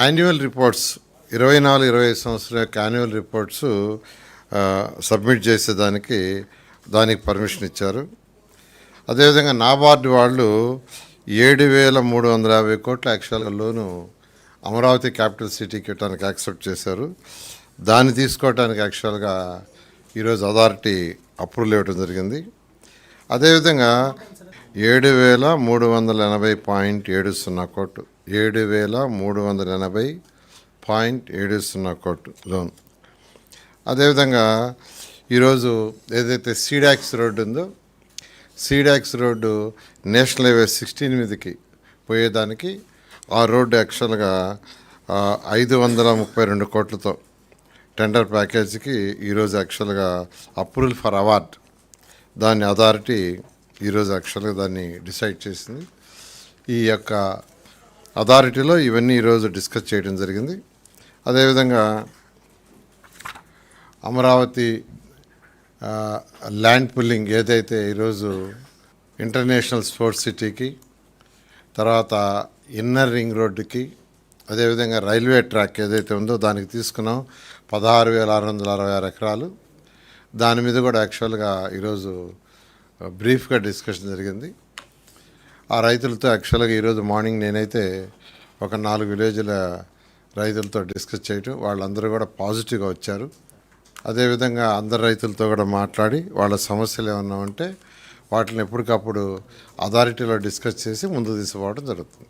Annual reports 24-25 సంవత్సరం యొక్క annual reports submit చేసేదానికి దానికి పర్మిషన్ ఇచ్చారు. అదేవిధంగా నాబార్డు వాళ్ళు 7,350 కోట్ల యాక్చువల్గా లోను అమరావతి క్యాపిటల్ సిటీకి ఇవ్వడానికి యాక్సెప్ట్ చేశారు. దాన్ని తీసుకోవడానికి యాక్చువల్గా ఈరోజు అథారిటీ అప్రూవల్ ఇవ్వడం జరిగింది. అదేవిధంగా 7,380.70 కోట్లు 7,380.70 కోట్లు లోన్. అదేవిధంగా ఈరోజు ఏదైతే సీడాక్స్ రోడ్డు ఉందో సీడాక్స్ రోడ్డు నేషనల్ హైవే 16 మీదకి పోయేదానికి ఆ రోడ్డు యాక్చువల్గా 532 కోట్లతో టెండర్ ప్యాకేజీకి ఈరోజు యాక్చువల్గా అప్రూవల్ ఫర్ అవార్డ్ దాన్ని అథారిటీ ఈరోజు యాక్చువల్గా దాన్ని డిసైడ్ చేసింది. ఈ యొక్క అథారిటీలో ఇవన్నీ ఈరోజు డిస్కస్ చేయడం జరిగింది. అదేవిధంగా అమరావతి ల్యాండ్ పుల్లింగ్ ఏదైతే ఈరోజు ఇంటర్నేషనల్ స్పోర్ట్స్ సిటీకి, తర్వాత ఇన్నర్ రింగ్ రోడ్డుకి, అదేవిధంగా రైల్వే ట్రాక్ ఏదైతే ఉందో దానికి తీసుకున్నాం 16,666 ఎకరాలు. దాని మీద కూడా యాక్చువల్గా ఈరోజు బ్రీఫ్గా డిస్కషన్ జరిగింది. ఆ రైతులతో యాక్చువల్గా ఈరోజు మార్నింగ్ నేనైతే ఒక 4 విలేజ్ల రైతులతో డిస్కస్ చేయటం, వాళ్ళందరూ కూడా పాజిటివ్గా వచ్చారు. అదేవిధంగా అందరు రైతులతో కూడా మాట్లాడి వాళ్ళ సమస్యలు ఏమన్నా ఉంటే వాటిని ఎప్పటికప్పుడు అథారిటీలో డిస్కస్ చేసి ముందు తీసుకుపోవడం జరుగుతుంది.